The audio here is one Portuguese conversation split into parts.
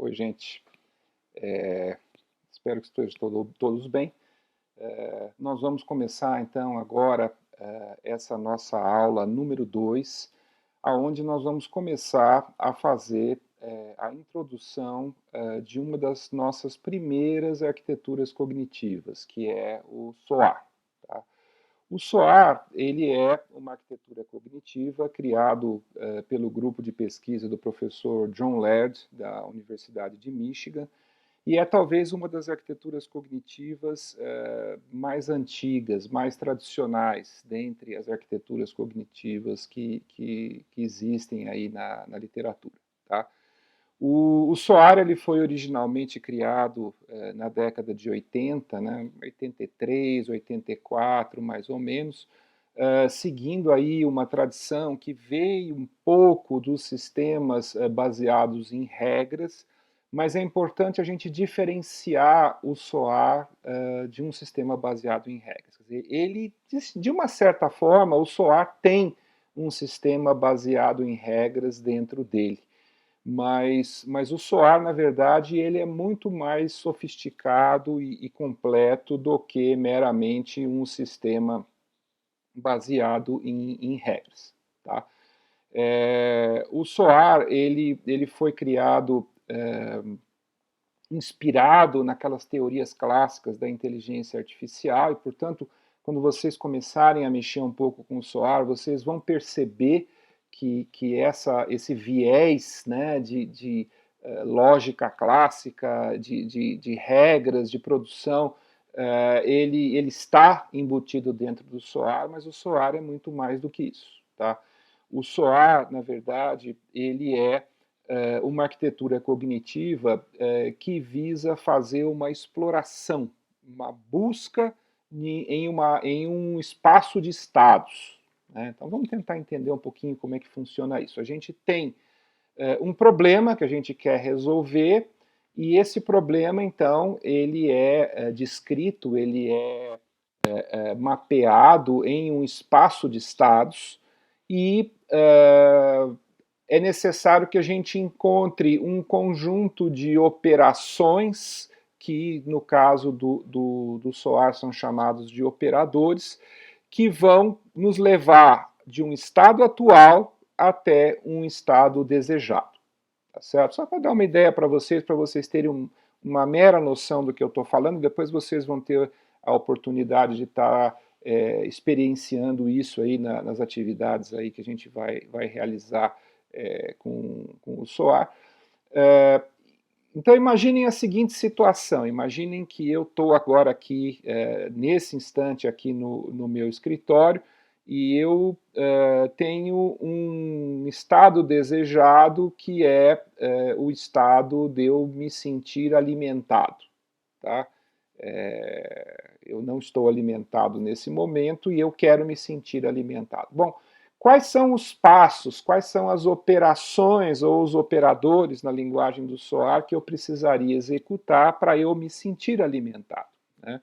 Oi, gente. Espero que estejam todos bem. Nós vamos começar, então, agora essa nossa aula número 2, aonde nós vamos começar a fazer a introdução de uma das nossas primeiras arquiteturas cognitivas, que é o SOAR. Tá? O SOAR, ele é uma arquitetura cognitiva criado pelo grupo de pesquisa do professor John Laird, da Universidade de Michigan, e é talvez uma das arquiteturas cognitivas mais antigas, mais tradicionais, dentre as arquiteturas cognitivas que existem aí na literatura. Tá? O SOAR ele foi originalmente criado na década de 80, né, 83, 84, mais ou menos, seguindo aí uma tradição que veio um pouco dos sistemas baseados em regras, mas é importante a gente diferenciar o SOAR de um sistema baseado em regras. Quer dizer, ele, de uma certa forma, o SOAR tem um sistema baseado em regras dentro dele. Mas o SOAR, na verdade, ele é muito mais sofisticado e completo do que meramente um sistema baseado em regras. Tá? O SOAR ele foi criado inspirado naquelas teorias clássicas da inteligência artificial e, portanto, quando vocês começarem a mexer um pouco com o SOAR, vocês vão perceber que esse viés, né, de lógica clássica, de regras de produção, ele está embutido dentro do SOAR, mas o SOAR é muito mais do que isso. Tá? O SOAR, na verdade, ele é uma arquitetura cognitiva que visa fazer uma exploração, uma busca em um espaço de estados. Né? Então vamos tentar entender um pouquinho como é que funciona isso. A gente tem um problema que a gente quer resolver e esse problema, então, ele é descrito, ele é mapeado em um espaço de estados e é necessário que a gente encontre um conjunto de operações que, no caso do SOAR, são chamados de operadores, que vão nos levar de um estado atual até um estado desejado. Tá certo? Só para dar uma ideia para vocês terem uma mera noção do que eu estou falando, depois vocês vão ter a oportunidade de estar experienciando isso aí nas atividades aí que a gente vai realizar com o SOAR. Então imaginem a seguinte situação, imaginem que eu estou agora aqui, nesse instante aqui no meu escritório, e eu tenho um estado desejado que é o estado de eu me sentir alimentado. Tá? Eu não estou alimentado nesse momento e eu quero me sentir alimentado. Bom, quais são os passos, quais são as operações ou os operadores na linguagem do SOAR que eu precisaria executar para eu me sentir alimentado? Né?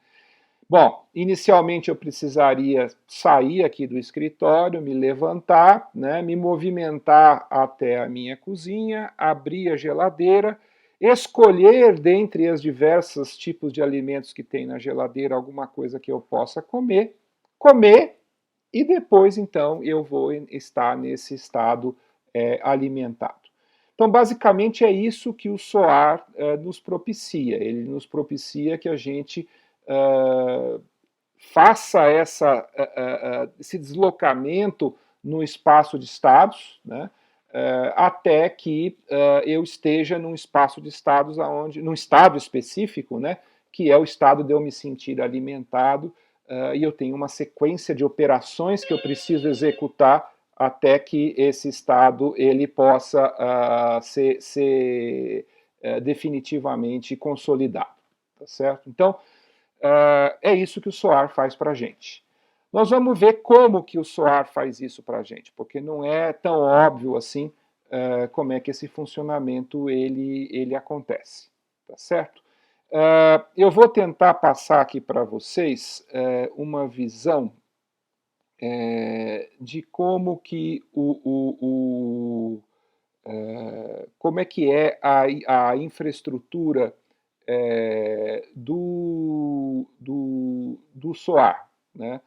Bom, inicialmente eu precisaria sair aqui do escritório, me levantar, né, me movimentar até a minha cozinha, abrir a geladeira, escolher dentre as diversos tipos de alimentos que tem na geladeira alguma coisa que eu possa comer e depois então eu vou estar nesse estado alimentado. Então, basicamente é isso que o SOAR nos propicia. Ele nos propicia que a gente faça esse deslocamento no espaço de estados, né, até que eu esteja num espaço de estados num estado específico, né, que é o estado de eu me sentir alimentado, e eu tenho uma sequência de operações que eu preciso executar até que esse estado ele possa ser definitivamente consolidado, tá certo? Então, é isso que o SOAR faz para a gente. Nós vamos ver como que o SOAR faz isso para a gente, porque não é tão óbvio assim como é que esse funcionamento ele acontece, tá certo? Eu vou tentar passar aqui para vocês uma visão de como que como é que é a infraestrutura do SOAR, né?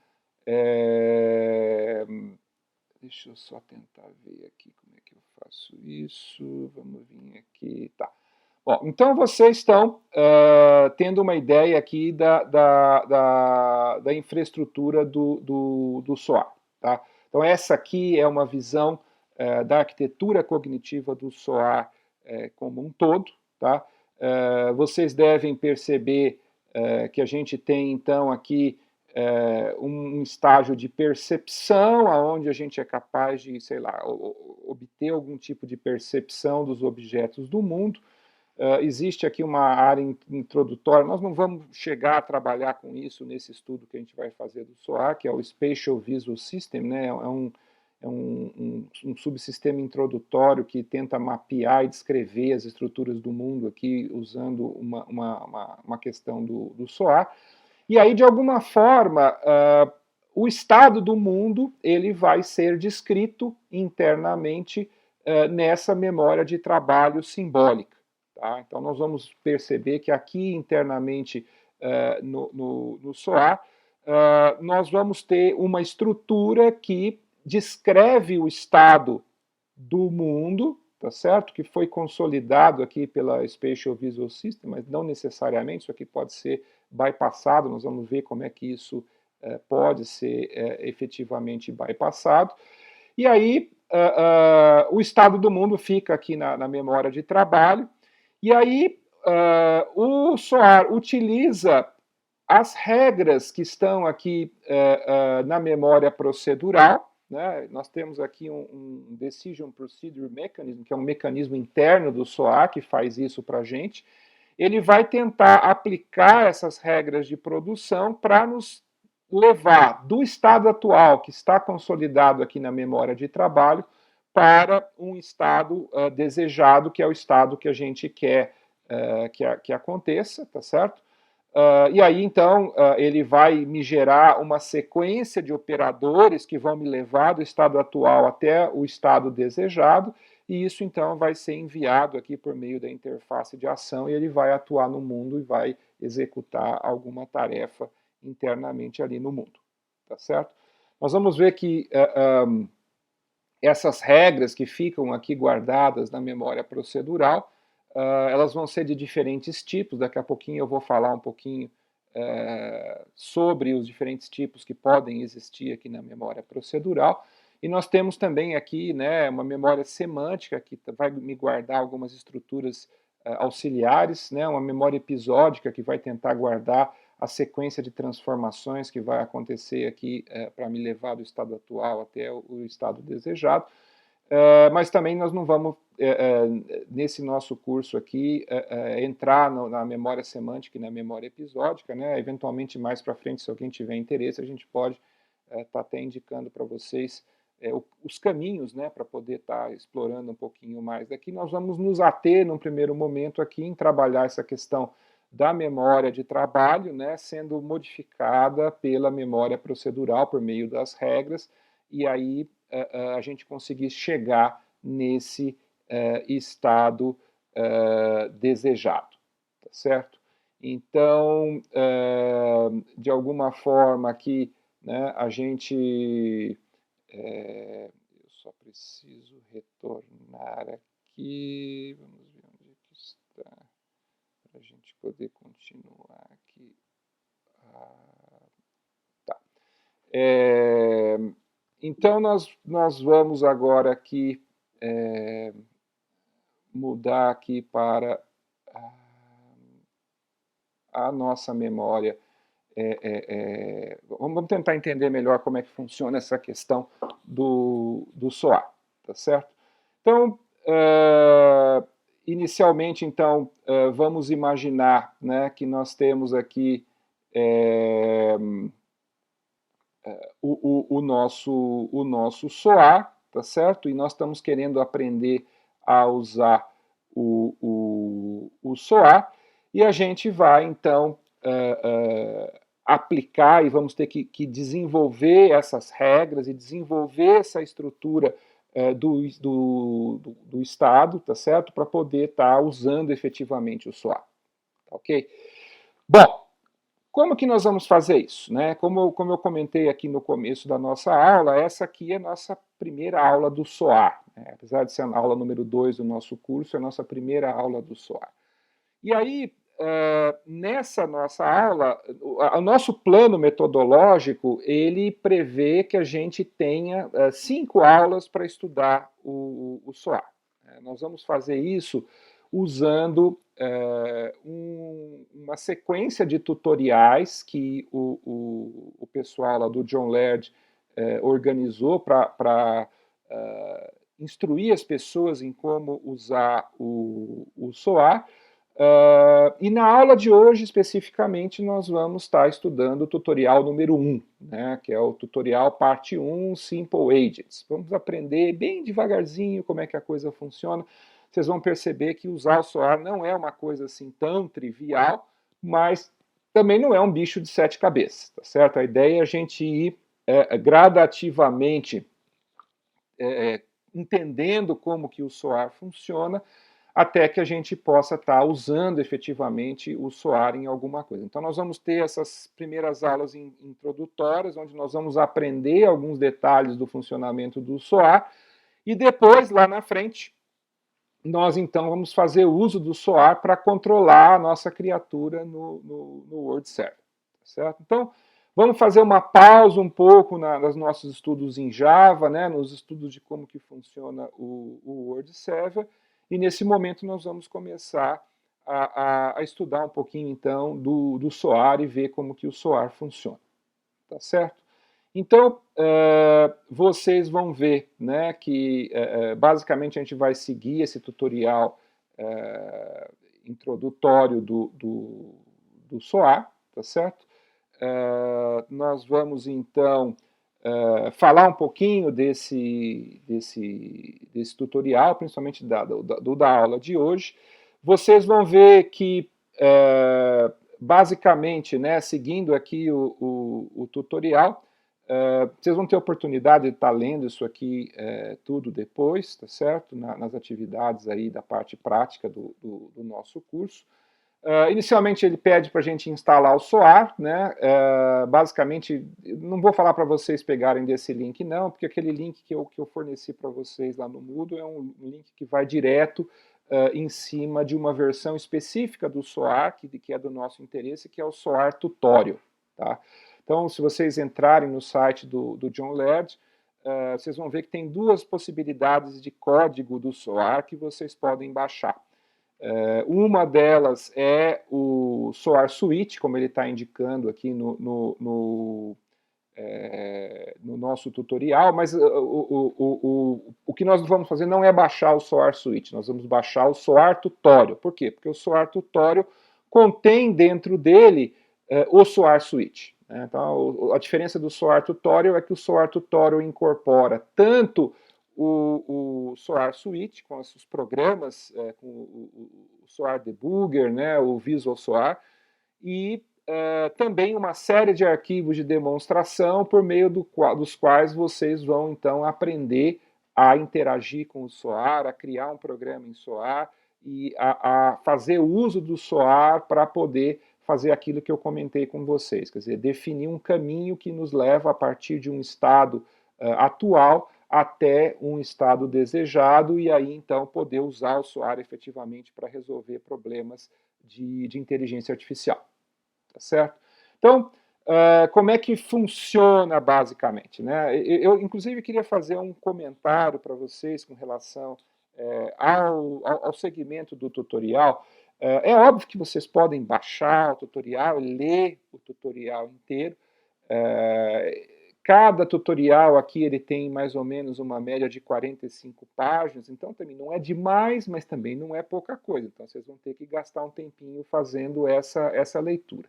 Deixa eu só tentar ver aqui como é que eu faço isso. Vamos vir aqui. Tá. Bom, então vocês estão tendo uma ideia aqui da infraestrutura do SOAR. Tá? Então, essa aqui é uma visão da arquitetura cognitiva do SOAR como um todo. Tá? Vocês devem perceber que a gente tem, então, aqui um estágio de percepção, onde a gente é capaz de, sei lá, obter algum tipo de percepção dos objetos do mundo. Existe aqui uma área introdutória, nós não vamos chegar a trabalhar com isso nesse estudo que a gente vai fazer do SOAR, que é o Spatial Visual System, né? Um subsistema introdutório que tenta mapear e descrever as estruturas do mundo aqui, usando uma questão do SOAR. E aí, de alguma forma, o estado do mundo ele vai ser descrito internamente nessa memória de trabalho simbólica. Tá? Então, nós vamos perceber que aqui internamente no SOAR, nós vamos ter uma estrutura que descreve o estado do mundo, tá certo? Que foi consolidado aqui pela Spatial Visual System, mas não necessariamente, isso aqui pode ser bypassado, nós vamos ver como é que isso pode ser efetivamente bypassado. E aí, o estado do mundo fica aqui na memória de trabalho, e aí o SOAR utiliza as regras que estão aqui na memória procedural, né? Nós temos aqui um Decision Procedure Mechanism, que é um mecanismo interno do SOAR que faz isso para a gente. Ele vai tentar aplicar essas regras de produção para nos levar do estado atual, que está consolidado aqui na memória de trabalho, para um estado desejado, que é o estado que a gente quer que aconteça, tá certo? E aí, então, ele vai me gerar uma sequência de operadores que vão me levar do estado atual até o estado desejado, e isso, então, vai ser enviado aqui por meio da interface de ação, e ele vai atuar no mundo e vai executar alguma tarefa internamente ali no mundo, tá certo? Nós vamos ver que essas regras que ficam aqui guardadas na memória procedural, elas vão ser de diferentes tipos. Daqui a pouquinho eu vou falar um pouquinho sobre os diferentes tipos que podem existir aqui na memória procedural. E nós temos também aqui, né, uma memória semântica que vai me guardar algumas estruturas auxiliares, né, uma memória episódica que vai tentar guardar a sequência de transformações que vai acontecer aqui para me levar do estado atual até o estado desejado. Mas também nós não vamos, nesse nosso curso aqui, entrar na memória semântica e na memória episódica, né? Eventualmente, mais para frente, se alguém tiver interesse, a gente pode estar até indicando para vocês os caminhos, né, para poder estar explorando um pouquinho mais daqui. Nós vamos nos ater, num primeiro momento, aqui em trabalhar essa questão da memória de trabalho, né, sendo modificada pela memória procedural por meio das regras, e aí a gente conseguir chegar nesse estado desejado, tá certo? Então, de alguma forma aqui, né, a gente... eu só preciso retornar aqui, vamos ver onde que está, para a gente poder continuar aqui. Tá. Então, nós vamos agora aqui mudar aqui para a nossa memória. Vamos tentar entender melhor como é que funciona essa questão do SOAR, tá certo? Então, inicialmente, então, vamos imaginar, né, que nós temos aqui o nosso SOAR, tá certo? E nós estamos querendo aprender a usar o SOAR, e a gente vai, então, aplicar e vamos ter que desenvolver essas regras e desenvolver essa estrutura do Estado, tá certo? Para poder estar usando efetivamente o SOAR, tá ok? Bom, como que nós vamos fazer isso? Né? Como eu comentei aqui no começo da nossa aula, essa aqui é a nossa primeira aula do SOAR. Né? Apesar de ser a aula número 2 do nosso curso, é a nossa primeira aula do SOAR. E aí, nessa nossa aula, o nosso plano metodológico, ele prevê que a gente tenha 5 aulas para estudar o SOAR. Nós vamos fazer isso usando uma sequência de tutoriais que o pessoal lá do John Laird organizou para instruir as pessoas em como usar o SOAR. E na aula de hoje, especificamente, nós vamos estar estudando o tutorial número 1, né, que é o tutorial parte 1, Simple Agents. Vamos aprender bem devagarzinho como é que a coisa funciona. Vocês vão perceber que usar o SOAR não é uma coisa assim tão trivial, mas também não é um bicho de 7 cabeças, tá certo? A ideia é a gente ir gradativamente entendendo como que o SOAR funciona, até que a gente possa estar usando efetivamente o SOAR em alguma coisa. Então nós vamos ter essas primeiras aulas introdutórias, onde nós vamos aprender alguns detalhes do funcionamento do SOAR, e depois, lá na frente, nós então vamos fazer uso do SOAR para controlar a nossa criatura no Word Server. Certo? Então, vamos fazer uma pausa um pouco nos nossos estudos em Java, né, nos estudos de como que funciona o Word Server, e nesse momento nós vamos começar a estudar um pouquinho então do SOAR e ver como que o SOAR funciona. Tá certo? Então, vocês vão ver, né, que basicamente a gente vai seguir esse tutorial introdutório do SOAR, tá certo? Nós vamos então falar um pouquinho desse tutorial, principalmente da aula de hoje. Vocês vão ver que basicamente, né, seguindo aqui o tutorial, vocês vão ter a oportunidade de estar lendo isso aqui tudo depois, tá certo? Nas atividades aí da parte prática do nosso curso. Inicialmente ele pede para a gente instalar o SOAR, né? Basicamente, não vou falar para vocês pegarem desse link não, porque aquele link que eu forneci para vocês lá no Moodle é um link que vai direto em cima de uma versão específica do SOAR, que é do nosso interesse, que é o SOAR Tutorial. Tá? Então, se vocês entrarem no site do John Laird, vocês vão ver que tem 2 possibilidades de código do SOAR que vocês podem baixar. Uma delas é o SOAR Suite, como ele está indicando aqui no nosso tutorial, mas o que nós vamos fazer não é baixar o SOAR Suite, nós vamos baixar o SOAR Tutorial. Por quê? Porque o SOAR Tutorial contém dentro dele o SOAR Suite. Né? Então, a diferença do SOAR Tutorial é que o SOAR Tutorial incorpora tanto o SOAR Suite, com os programas, com o SOAR Debugger, né, o Visual SOAR, e também uma série de arquivos de demonstração por meio dos quais vocês vão, então, aprender a interagir com o SOAR, a criar um programa em SOAR e a fazer uso do SOAR para poder fazer aquilo que eu comentei com vocês, quer dizer, definir um caminho que nos leva a partir de um estado atual até um estado desejado e aí, então, poder usar o SOAR efetivamente para resolver problemas de inteligência artificial. Tá certo? Então, como é que funciona basicamente? Né? Eu, inclusive, queria fazer um comentário para vocês com relação ao segmento do tutorial. É óbvio que vocês podem baixar o tutorial, ler o tutorial inteiro. Cada tutorial aqui ele tem mais ou menos uma média de 45 páginas, então também não é demais, mas também não é pouca coisa. Então vocês vão ter que gastar um tempinho fazendo essa leitura.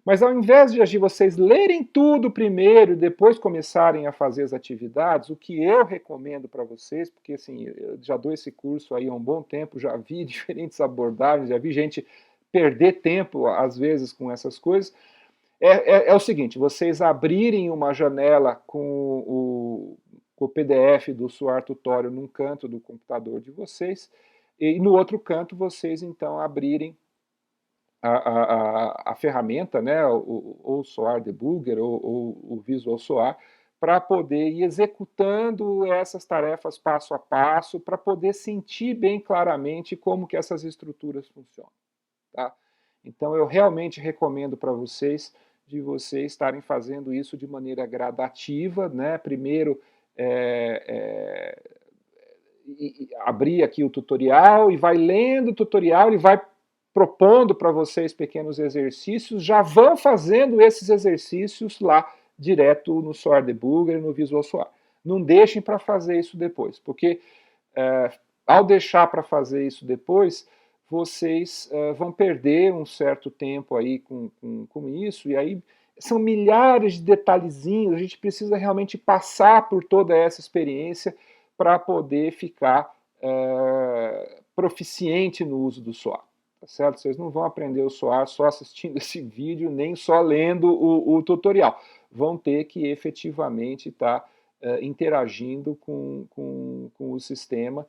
Mas ao invés de vocês lerem tudo primeiro e depois começarem a fazer as atividades, o que eu recomendo para vocês, porque assim, eu já dou esse curso aí há um bom tempo, já vi diferentes abordagens, já vi gente perder tempo às vezes com essas coisas, é o seguinte, vocês abrirem uma janela com com o PDF do SOAR Tutorial num canto do computador de vocês, e no outro canto vocês então abrirem a ferramenta, né, ou o SOAR Debugger, ou o Visual SOAR, para poder ir executando essas tarefas passo a passo, para poder sentir bem claramente como que essas estruturas funcionam. Tá? Então eu realmente recomendo para vocês de vocês estarem fazendo isso de maneira gradativa, né? Primeiro abrir aqui o tutorial e vai lendo o tutorial e vai propondo para vocês pequenos exercícios, já vão fazendo esses exercícios lá direto no SOAR Debugger e no Visual SOAR. Não deixem para fazer isso depois, porque ao deixar para fazer isso depois, vocês vão perder um certo tempo aí com isso, e aí são milhares de detalhezinhos, a gente precisa realmente passar por toda essa experiência para poder ficar proficiente no uso do SOAR. Tá certo? Vocês não vão aprender o SOAR só assistindo esse vídeo, nem só lendo o tutorial. Vão ter que efetivamente estar interagindo com o sistema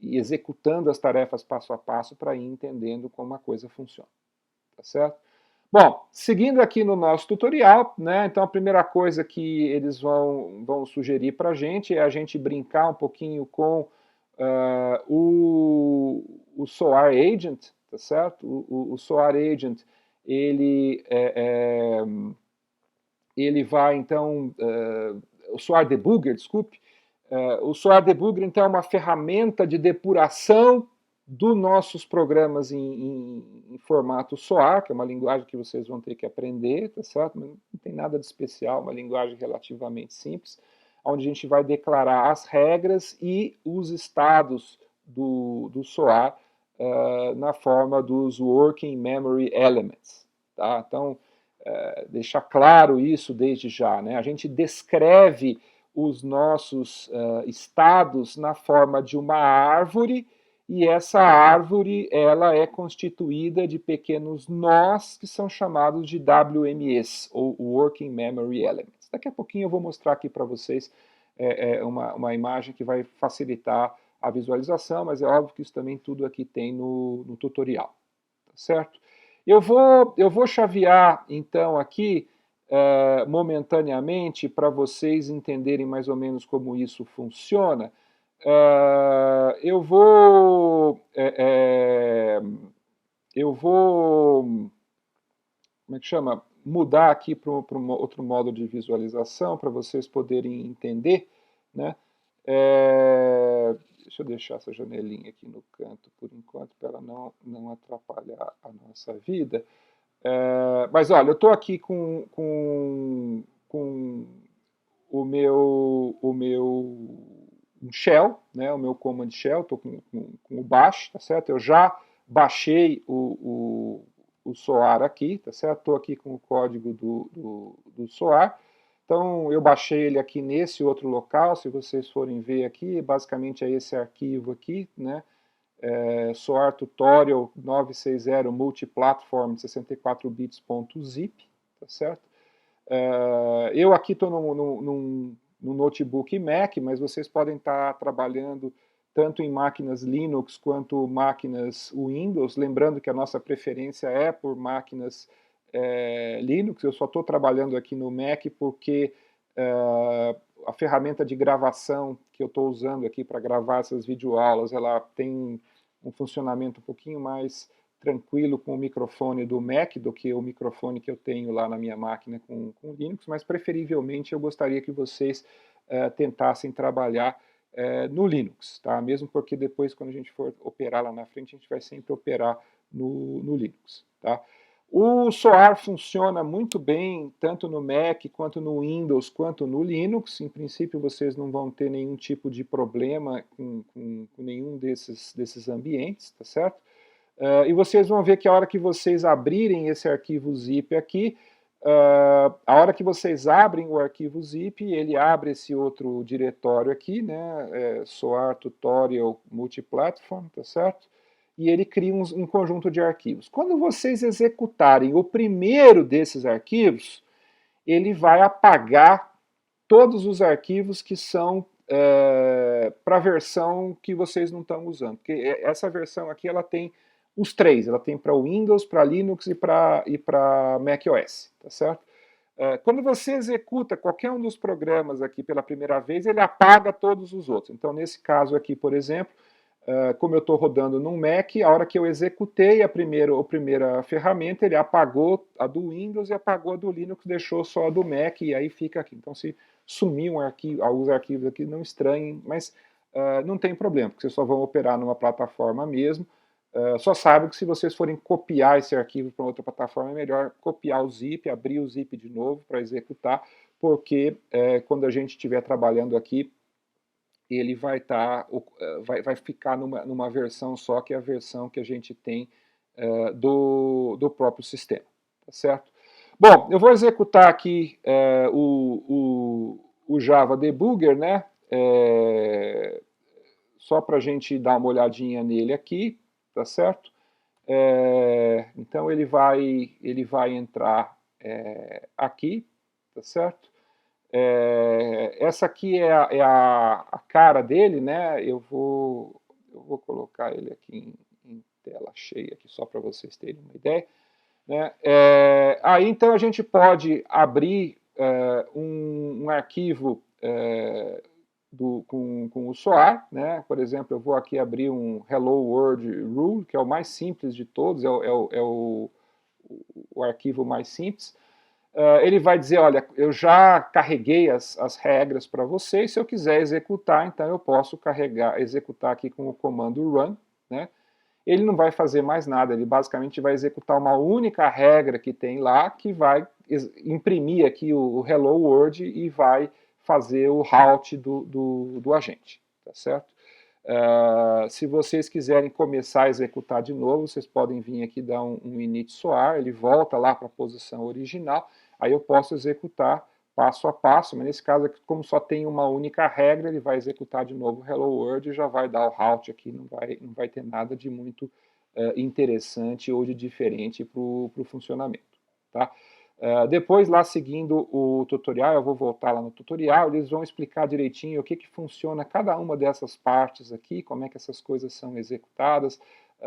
e executando as tarefas passo a passo para ir entendendo como a coisa funciona. Tá certo? Bom, seguindo aqui no nosso tutorial, né, então a primeira coisa que eles vão sugerir para a gente é a gente brincar um pouquinho com o SOAR Agent, tá certo? O SOAR Agent, ele vai então, o SOAR Debugger, desculpe, o SOAR Debugger então é uma ferramenta de depuração dos nossos programas em formato SOAR, que é uma linguagem que vocês vão ter que aprender, tá certo? Mas não tem nada de especial, uma linguagem relativamente simples, onde a gente vai declarar as regras e os estados do SOAR na forma dos Working Memory Elements. Tá? Então, deixar claro isso desde já. Né? A gente descreve os nossos estados na forma de uma árvore, e essa árvore ela é constituída de pequenos nós que são chamados de WMEs, ou Working Memory Elements. Daqui a pouquinho eu vou mostrar aqui para vocês uma imagem que vai facilitar a visualização, mas é óbvio que isso também tudo aqui tem no tutorial, tá certo? Eu vou chavear então aqui momentaneamente para vocês entenderem mais ou menos como isso funciona. Eu vou como é que chama? Mudar aqui para um outro modo de visualização para vocês poderem entender, né? Deixa eu deixar essa janelinha aqui no canto por enquanto para ela não atrapalhar a nossa vida. Mas olha, eu estou aqui com o meu um shell, né, o meu command shell, estou com o bash, tá certo? Eu já baixei o SOAR aqui, tá certo? Estou aqui com o código do SOAR. Então, eu baixei ele aqui nesse outro local, se vocês forem ver aqui, basicamente é esse arquivo aqui, né? SOAR Tutorial 960 Multiplatform 64bits.zip, tá certo? Eu aqui estou num notebook Mac, mas vocês podem estar trabalhando tanto em máquinas Linux quanto máquinas Windows, lembrando que a nossa preferência é por máquinas Linux. Eu só estou trabalhando aqui no Mac porque a ferramenta de gravação que eu estou usando aqui para gravar essas videoaulas, ela tem um funcionamento um pouquinho mais tranquilo com o microfone do Mac do que o microfone que eu tenho lá na minha máquina com Linux, mas preferivelmente eu gostaria que vocês tentassem trabalhar no Linux, tá? Mesmo porque depois, quando a gente for operar lá na frente, a gente vai sempre operar no Linux, tá? O SOAR funciona muito bem, tanto no Mac, quanto no Windows, quanto no Linux. Em princípio, vocês não vão ter nenhum tipo de problema com nenhum desses ambientes, tá certo? E vocês vão ver que a hora que vocês abrirem esse arquivo zip aqui, a hora que vocês abrem o arquivo zip, ele abre esse outro diretório aqui, né, SOAR Tutorial Multiplatform, tá certo? E ele cria um conjunto de arquivos. Quando vocês executarem o primeiro desses arquivos, ele vai apagar todos os arquivos que são para a versão que vocês não estão usando. Porque essa versão aqui ela tem os três, ela tem para o Windows, para Linux e para macOS, tá certo? Quando você executa qualquer um dos programas aqui pela primeira vez, ele apaga todos os outros. Então, nesse caso aqui, por exemplo, como eu estou rodando num Mac, a hora que eu executei a primeira ferramenta, ele apagou a do Windows e apagou a do Linux, deixou só a do Mac e aí fica aqui. Então, se sumir alguns arquivos aqui, não estranhem, mas não tem problema, porque vocês só vão operar numa plataforma mesmo. Só saibam que se vocês forem copiar esse arquivo para outra plataforma, é melhor copiar o zip, abrir o zip de novo para executar, porque quando a gente estiver trabalhando aqui, ele vai ficar numa versão só, que é a versão que a gente tem do próprio sistema, tá certo? Bom, eu vou executar aqui o Java Debugger, né? Só para a gente dar uma olhadinha nele aqui, tá certo? Então ele vai entrar aqui, tá certo? Essa aqui é a cara dele, né? Eu vou colocar ele aqui em tela cheia, aqui, só para vocês terem uma ideia. Né? Aí então a gente pode abrir um arquivo com o SOAR, né? Por exemplo, eu vou aqui abrir um Hello World Rule, que é o mais simples de todos, é o arquivo mais simples. Ele vai dizer, olha, eu já carreguei as regras para vocês, se eu quiser executar, então eu posso executar aqui com o comando run, né? Ele não vai fazer mais nada, ele basicamente vai executar uma única regra que tem lá, que vai imprimir aqui o Hello World e vai fazer o halt do agente, tá certo? Se vocês quiserem começar a executar de novo, vocês podem vir aqui dar um init soar, ele volta lá para a posição original, aí eu posso executar passo a passo, mas nesse caso aqui, como só tem uma única regra, ele vai executar de novo o Hello World e já vai dar o halt aqui, não vai ter nada de muito interessante ou de diferente para o funcionamento. Tá? Depois, lá seguindo o tutorial, eu vou voltar lá no tutorial, eles vão explicar direitinho o que funciona cada uma dessas partes aqui, como é que essas coisas são executadas,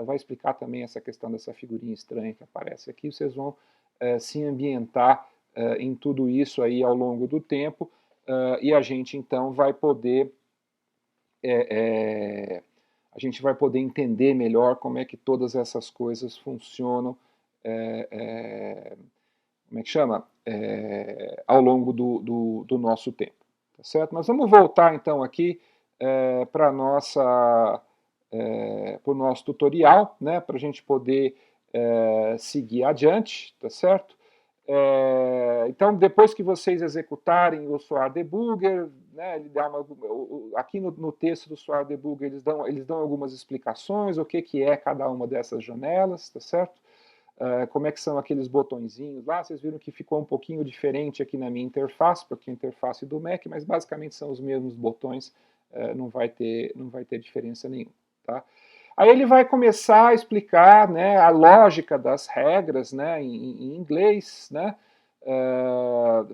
vai explicar também essa questão dessa figurinha estranha que aparece aqui, vocês vão se ambientar em tudo isso aí ao longo do tempo, e a gente então vai poder entender melhor como é que todas essas coisas funcionam, como é que chama? Ao longo do nosso tempo, tá certo? Mas vamos voltar então aqui para o nosso tutorial, né, para a gente poder seguir adiante, tá certo? Então, depois que vocês executarem o SOAR Debugger, né, ele dá aqui no texto do SOAR Debugger eles dão algumas explicações, o que é cada uma dessas janelas, tá certo? Como é que são aqueles botõezinhos lá, vocês viram que ficou um pouquinho diferente aqui na minha interface, porque é a interface do Mac, mas basicamente são os mesmos botões, não vai ter diferença nenhuma, tá? Aí ele vai começar a explicar, né, a lógica das regras, né, em inglês, né,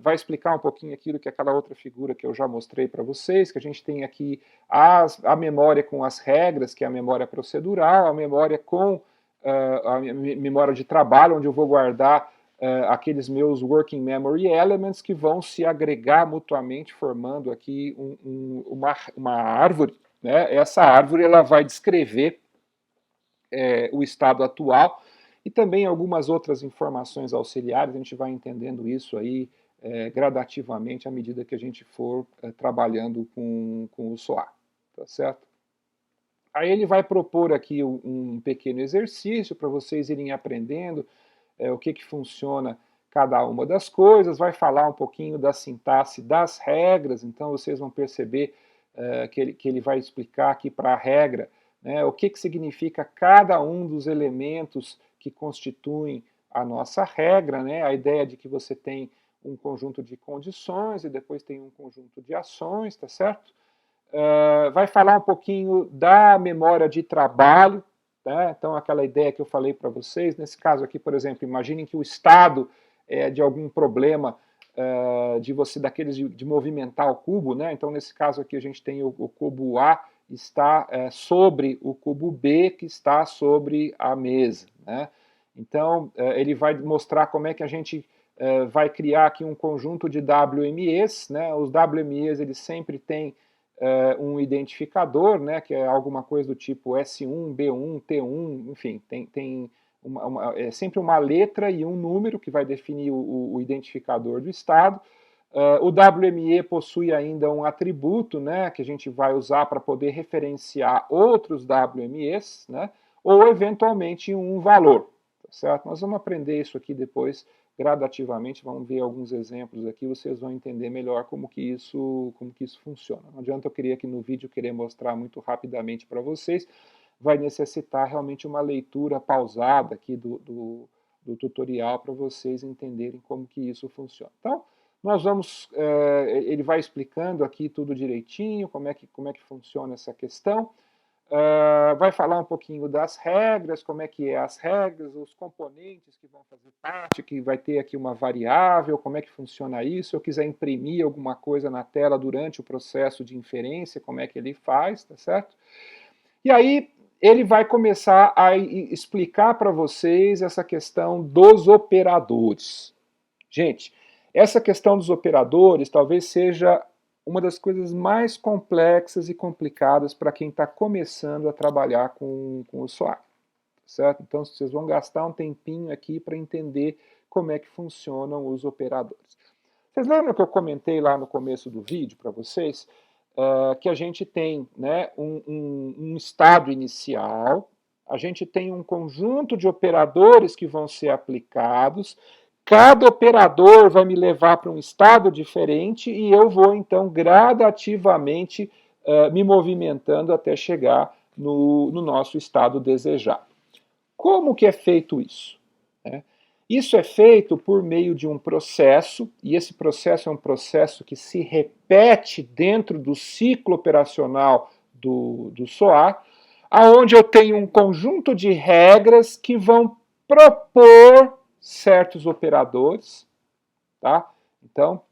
vai explicar um pouquinho aquilo que aquela outra figura que eu já mostrei para vocês, que a gente tem aqui a memória com as regras, que é a memória procedural, a memória com a memória de trabalho, onde eu vou guardar aqueles meus working memory elements que vão se agregar mutuamente, formando aqui uma árvore, né? Essa árvore ela vai descrever o estado atual e também algumas outras informações auxiliares. A gente vai entendendo isso aí gradativamente à medida que a gente for trabalhando com o SOAR, tá certo? Aí ele vai propor aqui um pequeno exercício para vocês irem aprendendo o que funciona cada uma das coisas, vai falar um pouquinho da sintaxe das regras, então vocês vão perceber que ele vai explicar aqui para a regra, né, o que significa cada um dos elementos que constituem a nossa regra, né, a ideia de que você tem um conjunto de condições e depois tem um conjunto de ações, tá certo? Vai falar um pouquinho da memória de trabalho, tá? Então aquela ideia que eu falei para vocês, nesse caso aqui, por exemplo, imaginem que o estado de algum problema daqueles de movimentar o cubo, né? Então, nesse caso aqui, a gente tem o cubo A está sobre o cubo B, que está sobre a mesa, né? Então, ele vai mostrar como é que a gente vai criar aqui um conjunto de WMEs, né? Os WMEs, eles sempre têm um identificador, né? Que é alguma coisa do tipo S1, B1, T1, enfim, tem é sempre uma letra e um número que vai definir o identificador do estado. O WME possui ainda um atributo, né, que a gente vai usar para poder referenciar outros WMEs, né, ou eventualmente um valor, tá certo? Nós vamos aprender isso aqui depois gradativamente, vamos ver alguns exemplos aqui, vocês vão entender melhor como que isso funciona. Não adianta eu querer aqui no vídeo querer mostrar muito rapidamente para vocês, vai necessitar realmente uma leitura pausada aqui do tutorial para vocês entenderem como que isso funciona. Então, nós vamos, ele vai explicando aqui tudo direitinho, como é que funciona essa questão. Vai falar um pouquinho das regras, como é que é as regras, os componentes que vão fazer parte, que vai ter aqui uma variável, como é que funciona isso. Se eu quiser imprimir alguma coisa na tela durante o processo de inferência, como é que ele faz, tá certo? E aí ele vai começar a explicar para vocês essa questão dos operadores. Gente, essa questão dos operadores talvez seja uma das coisas mais complexas e complicadas para quem está começando a trabalhar com o SOAR, certo? Então, vocês vão gastar um tempinho aqui para entender como é que funcionam os operadores. Vocês lembram que eu comentei lá no começo do vídeo para vocês que a gente tem, né, um estado inicial, a gente tem um conjunto de operadores que vão ser aplicados, cada operador vai me levar para um estado diferente e eu vou, então, gradativamente me movimentando até chegar no nosso estado desejado. Como que é feito isso? Isso é feito por meio de um processo, e esse processo é um processo que se repete dentro do ciclo operacional do SOAR, aonde eu tenho um conjunto de regras que vão propor certos operadores, tá? Então,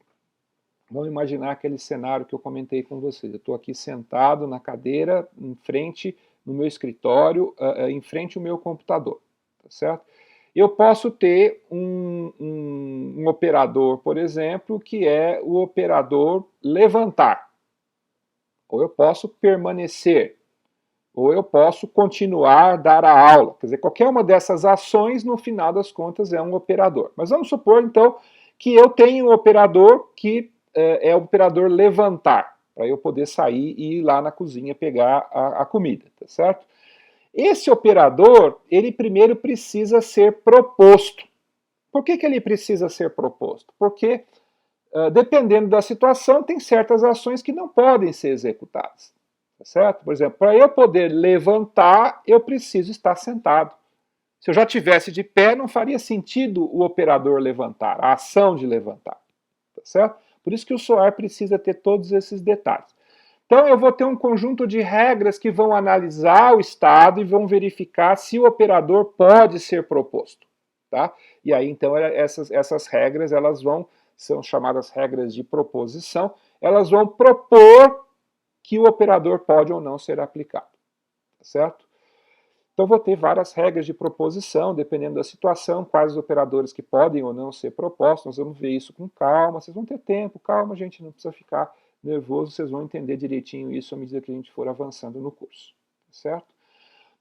vamos imaginar aquele cenário que eu comentei com vocês. Eu estou aqui sentado na cadeira, em frente no meu escritório, em frente ao meu computador, tá certo? Eu posso ter um operador, por exemplo, que é o operador levantar. Ou eu posso permanecer. Ou eu posso continuar a dar a aula. Quer dizer, qualquer uma dessas ações, no final das contas, é um operador. Mas vamos supor, então, que eu tenho um operador que é o operador levantar, para eu poder sair e ir lá na cozinha pegar a comida, tá certo? Esse operador, ele primeiro precisa ser proposto. Por que ele precisa ser proposto? Porque, dependendo da situação, tem certas ações que não podem ser executadas. Tá certo? Por exemplo, para eu poder levantar, eu preciso estar sentado. Se eu já estivesse de pé, não faria sentido o operador levantar, a ação de levantar. Tá certo? Por isso que o SOAR precisa ter todos esses detalhes. Então, eu vou ter um conjunto de regras que vão analisar o estado e vão verificar se o operador pode ser proposto. Tá? E aí, então, essas regras, são chamadas regras de proposição, elas vão propor que o operador pode ou não ser aplicado. Tá certo? Então, vou ter várias regras de proposição, dependendo da situação, quais os operadores que podem ou não ser propostos. Nós vamos ver isso com calma, vocês vão ter tempo, calma, gente, não precisa ficar nervoso, vocês vão entender direitinho isso à medida que a gente for avançando no curso, certo?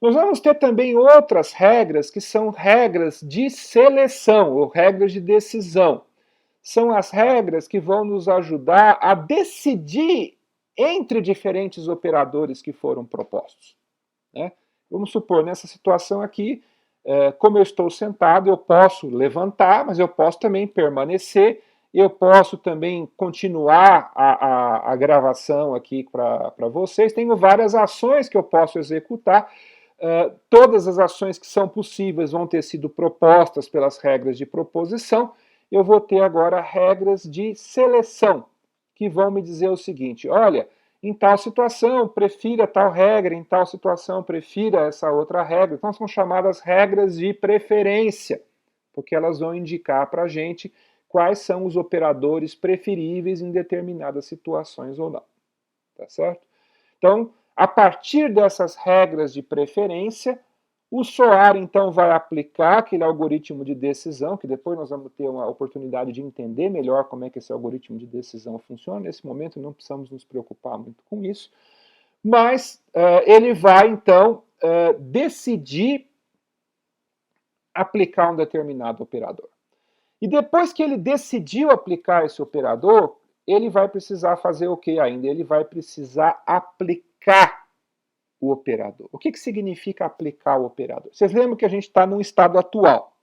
Nós vamos ter também outras regras que são regras de seleção ou regras de decisão. São as regras que vão nos ajudar a decidir entre diferentes operadores que foram propostos, né? Vamos supor, nessa situação aqui, como eu estou sentado, eu posso levantar, mas eu posso também permanecer. Eu posso também continuar a gravação aqui para vocês. Tenho várias ações que eu posso executar. Todas as ações que são possíveis vão ter sido propostas pelas regras de proposição. Eu vou ter agora regras de seleção, que vão me dizer o seguinte: olha, em tal situação, prefira tal regra, em tal situação, prefira essa outra regra. Então, são chamadas regras de preferência, porque elas vão indicar para a gente quais são os operadores preferíveis em determinadas situações ou não. Tá certo? Então, a partir dessas regras de preferência, o SOAR, então, vai aplicar aquele algoritmo de decisão, que depois nós vamos ter uma oportunidade de entender melhor como é que esse algoritmo de decisão funciona. Nesse momento, não precisamos nos preocupar muito com isso. Mas ele vai, então, decidir aplicar um determinado operador. E depois que ele decidiu aplicar esse operador, ele vai precisar fazer o que ainda? Ele vai precisar aplicar o operador. O que significa aplicar o operador? Vocês lembram que a gente está num estado atual,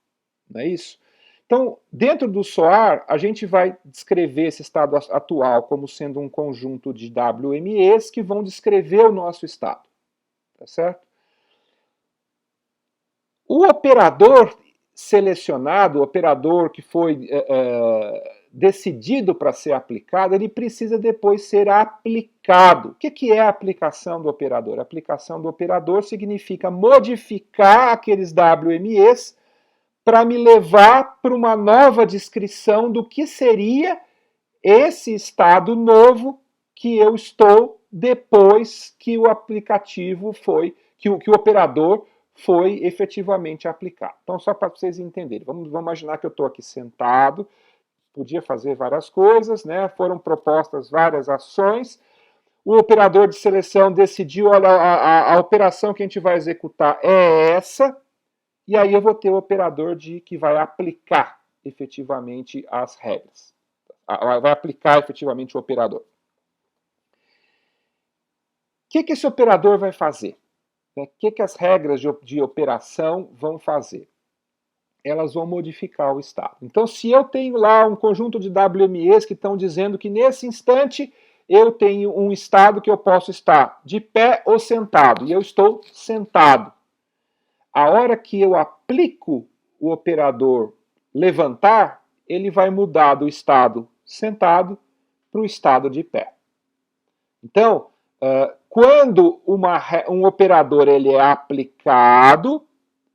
não é isso? Então, dentro do SOAR, a gente vai descrever esse estado atual como sendo um conjunto de WMEs que vão descrever o nosso estado. Tá certo? O operador selecionado, o operador que foi decidido para ser aplicado, ele precisa depois ser aplicado. O que é a aplicação do operador? A aplicação do operador significa modificar aqueles WMEs para me levar para uma nova descrição do que seria esse estado novo que eu estou depois que o aplicativo foi, que o operador foi efetivamente aplicado. Então, só para vocês entenderem, vamos imaginar que eu estou aqui sentado, podia fazer várias coisas, né? Foram propostas várias ações, o operador de seleção decidiu, olha, a operação que a gente vai executar é essa, e aí eu vou ter o operador que vai aplicar efetivamente as regras. Vai aplicar efetivamente o operador. O que esse operador vai fazer? O que as regras de operação vão fazer? Elas vão modificar o estado. Então, se eu tenho lá um conjunto de WMEs que estão dizendo que nesse instante eu tenho um estado que eu posso estar de pé ou sentado, e eu estou sentado. A hora que eu aplico o operador levantar, ele vai mudar do estado sentado para o estado de pé. Então, quando um operador ele é aplicado,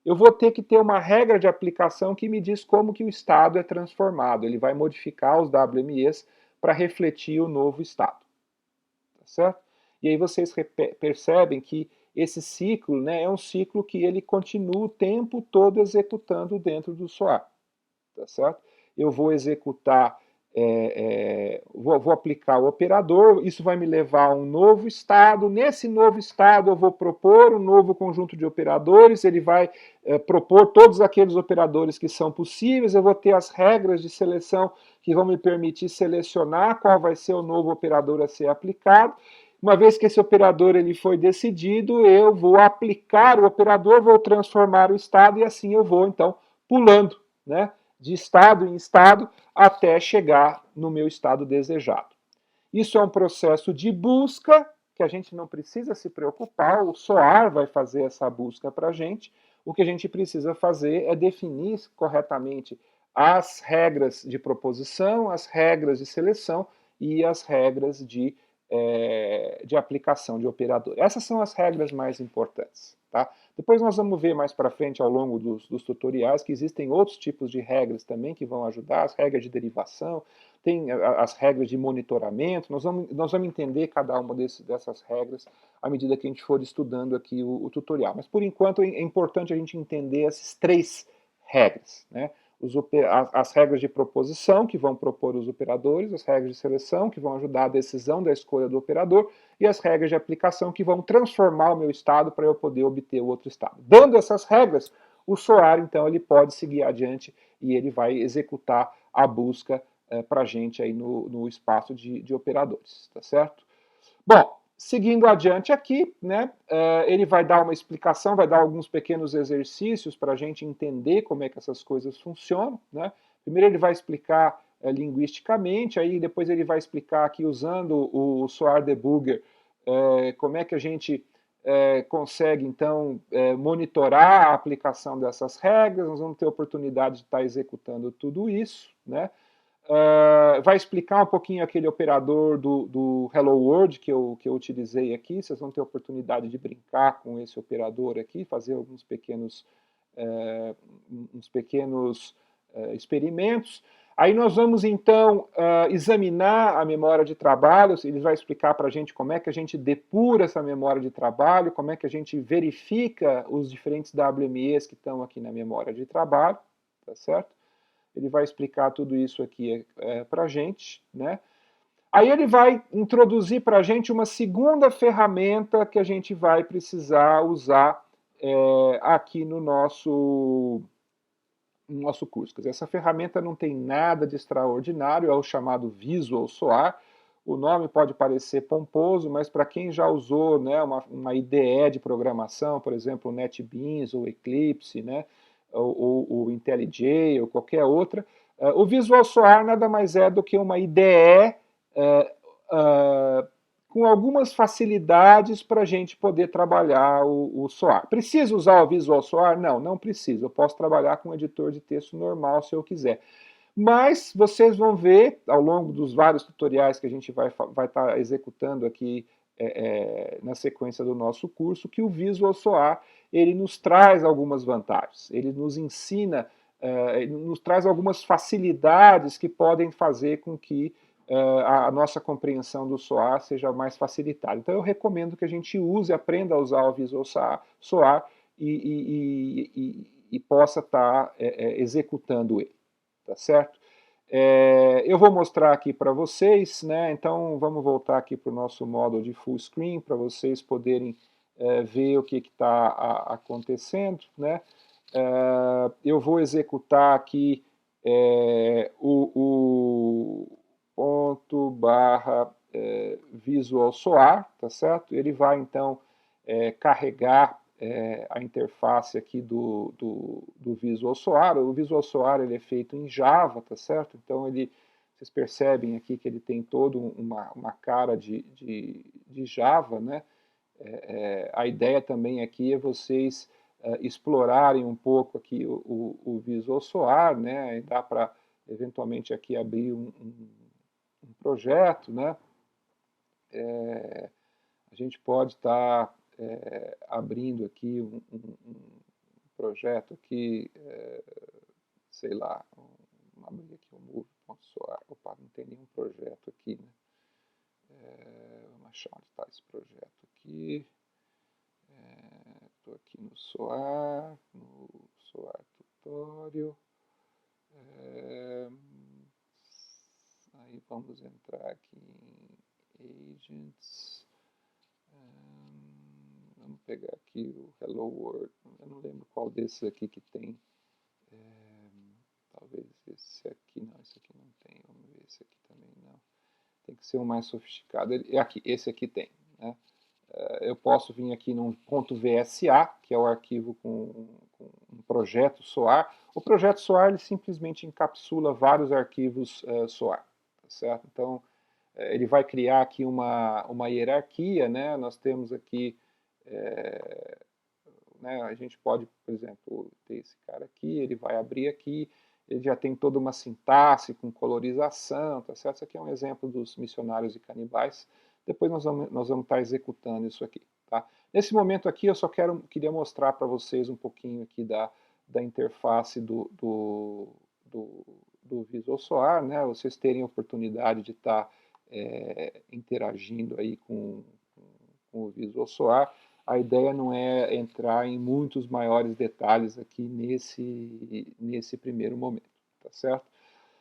eu vou ter que ter uma regra de aplicação que me diz como que o estado é transformado. Ele vai modificar os WMEs para refletir o novo estado. Tá certo? E aí vocês percebem que esse ciclo, né, é um ciclo que ele continua o tempo todo executando dentro do SOAR. Tá certo? Eu vou executar, vou aplicar o operador, isso vai me levar a um novo estado. Nesse novo estado eu vou propor um novo conjunto de operadores, ele vai propor todos aqueles operadores que são possíveis, eu vou ter as regras de seleção que vão me permitir selecionar qual vai ser o novo operador a ser aplicado. Uma vez que esse operador ele foi decidido, eu vou aplicar o operador, vou transformar o estado e assim eu vou, então, pulando, né, de estado em estado até chegar no meu estado desejado. Isso é um processo de busca que a gente não precisa se preocupar, o SOAR vai fazer essa busca para a gente. O que a gente precisa fazer é definir corretamente as regras de proposição, as regras de seleção e as regras de aplicação de operador. Essas são as regras mais importantes. Tá? Depois nós vamos ver mais para frente ao longo dos tutoriais que existem outros tipos de regras também que vão ajudar, as regras de derivação, tem as regras de monitoramento, nós vamos entender cada uma dessas regras à medida que a gente for estudando aqui o tutorial. Mas por enquanto é importante a gente entender essas três regras, né? As regras de proposição, que vão propor os operadores, as regras de seleção, que vão ajudar a decisão da escolha do operador, e as regras de aplicação, que vão transformar o meu estado para eu poder obter o outro estado. Dando essas regras, o SOAR, então, ele pode seguir adiante e ele vai executar a busca para a gente aí no espaço de operadores, tá certo? Bom, seguindo adiante aqui, né, ele vai dar uma explicação, vai dar alguns pequenos exercícios para a gente entender como é que essas coisas funcionam. Né? Primeiro ele vai explicar linguisticamente, aí depois ele vai explicar aqui usando o SOAR Debugger como é que a gente consegue, então, monitorar a aplicação dessas regras. Nós vamos ter a oportunidade de estar executando tudo isso, né? Vai explicar um pouquinho aquele operador do Hello World que eu utilizei aqui. Vocês vão ter a oportunidade de brincar com esse operador aqui, fazer alguns pequenos experimentos. Aí nós vamos, então, examinar a memória de trabalho. Ele vai explicar para a gente como é que a gente depura essa memória de trabalho, como é que a gente verifica os diferentes WMEs que estão aqui na memória de trabalho, tá certo? Ele vai explicar tudo isso aqui para a gente, né? Aí ele vai introduzir para a gente uma segunda ferramenta que a gente vai precisar usar aqui no nosso curso. Quer dizer, essa ferramenta não tem nada de extraordinário, é o chamado Visual SOAR. O nome pode parecer pomposo, mas para quem já usou, né, uma IDE de programação, por exemplo, o NetBeans ou Eclipse, né, ou IntelliJ ou qualquer outra, o Visual SOAR nada mais é do que uma IDE com algumas facilidades para a gente poder trabalhar o SOAR. Precisa usar o Visual SOAR? Não, não precisa. Eu posso trabalhar com um editor de texto normal se eu quiser. Mas vocês vão ver, ao longo dos vários tutoriais que a gente vai estar executando aqui na sequência do nosso curso, que o Visual SOAR ele nos traz algumas vantagens. Ele nos ensina, ele nos traz algumas facilidades que podem fazer com que a nossa compreensão do SOAR seja mais facilitada. Então eu recomendo que a gente use, aprenda a usar o Visual SOAR e possa estar executando ele, tá certo? Eu vou mostrar aqui para vocês, né? Então vamos voltar aqui para o nosso módulo de full screen para vocês poderem ver o que está acontecendo, né? Eu vou executar aqui o ponto barra Visual SOAR, tá certo? Ele vai então carregar a interface aqui do Visual SOAR. O Visual SOAR ele é feito em Java, tá certo? Então vocês percebem aqui que ele tem toda uma cara de Java, né? A ideia também aqui é vocês explorarem um pouco aqui o Visual SOAR, né? Dá para eventualmente aqui abrir um projeto, né? A gente pode estar abrindo aqui um projeto aqui, sei lá, vamos abrir aqui o move.soar. Opa, não tem nenhum projeto aqui, né? Vamos achar onde está esse projeto aqui. Estou aqui no SOAR Tutorial. Aí vamos entrar aqui em Agents. Vamos pegar aqui o Hello World. Eu não lembro qual desses aqui que tem. Talvez esse aqui não, esse aqui não tem. Vamos ver esse aqui também não. Tem que ser um mais sofisticado. Esse aqui tem, né? Eu posso vir aqui num .vsa, que é o arquivo com um projeto SOAR. O projeto SOAR ele simplesmente encapsula vários arquivos SOAR, tá certo? Então, ele vai criar aqui uma hierarquia, né? Nós temos aqui, né, a gente pode, por exemplo, ter esse cara aqui, ele vai abrir aqui, ele já tem toda uma sintaxe com colorização, tá certo? Isso aqui é um exemplo dos missionários e canibais. Depois nós vamos estar executando isso aqui, tá? Nesse momento aqui eu só queria mostrar para vocês um pouquinho aqui da interface do Visual SOAR, né? Vocês terem a oportunidade de estar interagindo aí com o Visual SOAR. A ideia não é entrar em muitos maiores detalhes aqui nesse primeiro momento, tá certo?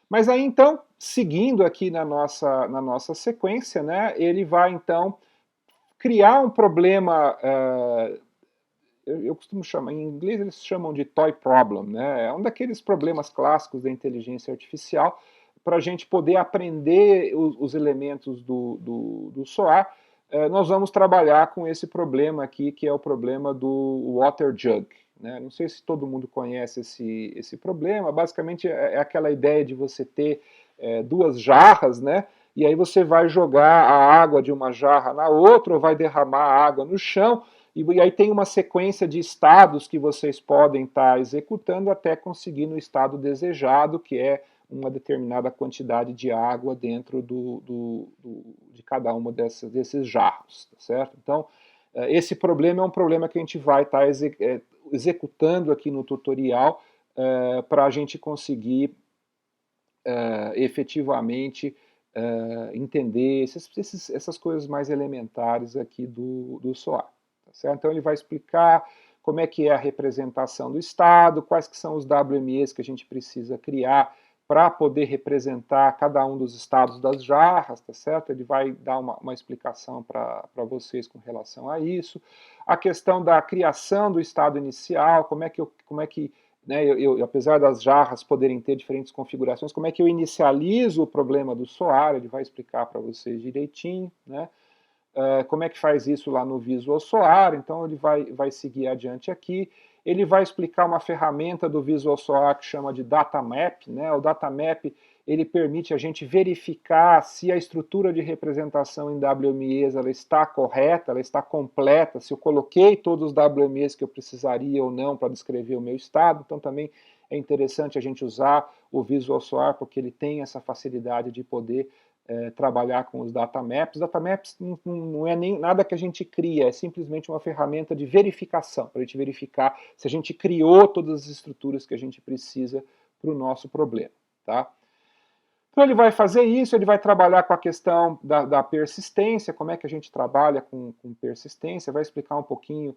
Mas aí, então, seguindo aqui na nossa sequência, né, ele vai, então, criar um problema, eu costumo chamar, em inglês eles chamam de toy problem, né, é um daqueles problemas clássicos da inteligência artificial, para a gente poder aprender os elementos do SOAR. Nós vamos trabalhar com esse problema aqui, que é o problema do water jug. Né? Não sei se todo mundo conhece esse problema. Basicamente é aquela ideia de você ter duas jarras, né? E aí você vai jogar a água de uma jarra na outra, ou vai derramar a água no chão, e aí tem uma sequência de estados que vocês podem estar executando até conseguir no estado desejado, que é uma determinada quantidade de água dentro de cada uma desses jarros, tá certo? Então, esse problema é um problema que a gente vai estar executando aqui no tutorial para a gente conseguir efetivamente entender essas coisas mais elementares aqui do SOAR. Tá certo? Então ele vai explicar como é que é a representação do Estado, quais que são os WMEs que a gente precisa criar para poder representar cada um dos estados das jarras, tá certo? Ele vai dar uma explicação para vocês com relação a isso. A questão da criação do estado inicial, como é que né, apesar das jarras poderem ter diferentes configurações, como é que eu inicializo o problema do SOAR, ele vai explicar para vocês direitinho, né? Como é que faz isso lá no Visual SOAR, então ele vai seguir adiante aqui. Ele vai explicar uma ferramenta do Visual SOAR que chama de Datamap, né? O Datamap, ele permite a gente verificar se a estrutura de representação em WMEs ela está correta, ela está completa, se eu coloquei todos os WMEs que eu precisaria ou não para descrever o meu estado. Então também é interessante a gente usar o Visual SOAR porque ele tem essa facilidade de poder trabalhar com os datamaps. Datamaps não é nem nada que a gente cria, é simplesmente uma ferramenta de verificação, para a gente verificar se a gente criou todas as estruturas que a gente precisa para o nosso problema. Tá? Então ele vai fazer isso, ele vai trabalhar com a questão da persistência, como é que a gente trabalha com persistência, vai explicar um pouquinho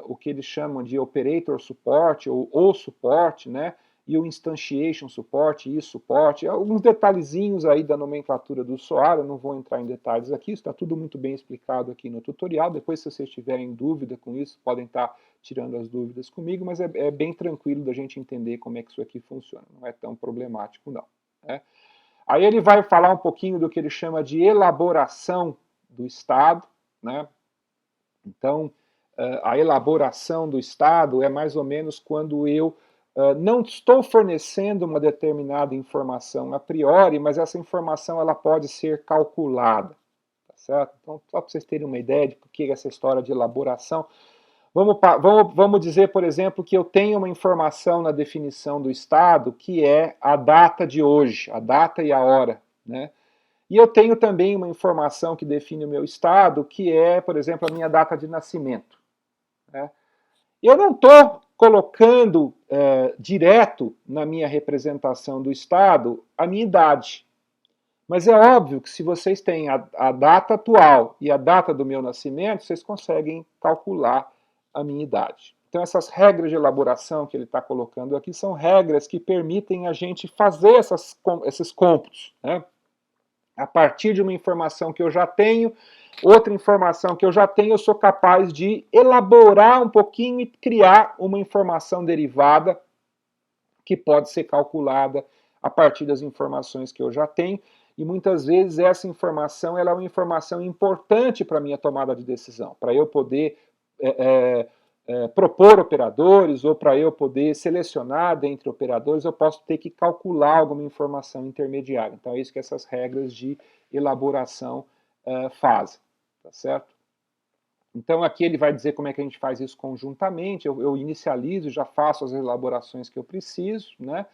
o que eles chamam de operator support ou suporte, né? E o instantiation support e suporte, alguns detalhezinhos aí da nomenclatura do SOAR, eu não vou entrar em detalhes aqui, isso está tudo muito bem explicado aqui no tutorial, depois se vocês tiverem dúvida com isso, podem estar tirando as dúvidas comigo, mas é bem tranquilo da gente entender como é que isso aqui funciona, não é tão problemático não. Né? Aí ele vai falar um pouquinho do que ele chama de elaboração do Estado, né? Então, a elaboração do Estado é mais ou menos quando eu não estou fornecendo uma determinada informação a priori, mas essa informação ela pode ser calculada, tá certo? Então, só para vocês terem uma ideia de por que essa história de elaboração. Vamos dizer, por exemplo, que eu tenho uma informação na definição do Estado que é a data de hoje, a data e a hora, né? E eu tenho também uma informação que define o meu Estado, que é, por exemplo, a minha data de nascimento. Né? Eu não estou colocando direto na minha representação do Estado a minha idade. Mas é óbvio que se vocês têm a data atual e a data do meu nascimento, vocês conseguem calcular a minha idade. Então essas regras de elaboração que ele está colocando aqui são regras que permitem a gente fazer esses cômputos. Né? A partir de uma informação que eu já tenho, outra informação que eu já tenho, eu sou capaz de elaborar um pouquinho e criar uma informação derivada que pode ser calculada a partir das informações que eu já tenho. E muitas vezes essa informação ela é uma informação importante para a minha tomada de decisão, para eu poder propor operadores ou para eu poder selecionar dentre operadores, eu posso ter que calcular alguma informação intermediária. Então é isso que essas regras de elaboração fazem, tá certo? Então aqui ele vai dizer como é que a gente faz isso conjuntamente, eu inicializo, já faço as elaborações que eu preciso, né?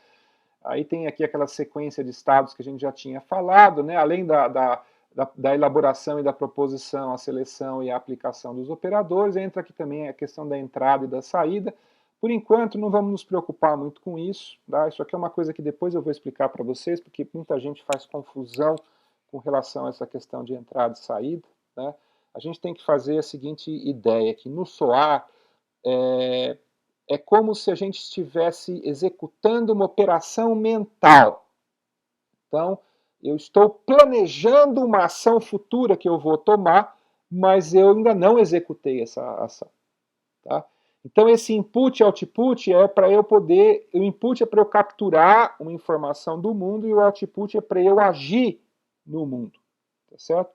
Aí tem aqui aquela sequência de estados que a gente já tinha falado, né? Além da elaboração e da proposição, a seleção e a aplicação dos operadores, entra aqui também a questão da entrada e da saída. Por enquanto, não vamos nos preocupar muito com isso. Tá? Isso aqui é uma coisa que depois eu vou explicar para vocês, porque muita gente faz confusão com relação a essa questão de entrada e saída. Né? A gente tem que fazer a seguinte ideia, que no SOAR é como se a gente estivesse executando uma operação mental. Então, eu estou planejando uma ação futura que eu vou tomar, mas eu ainda não executei essa ação. Tá? Então, esse input e output é para eu poder. O input é para eu capturar uma informação do mundo e o output é para eu agir no mundo. Tá certo?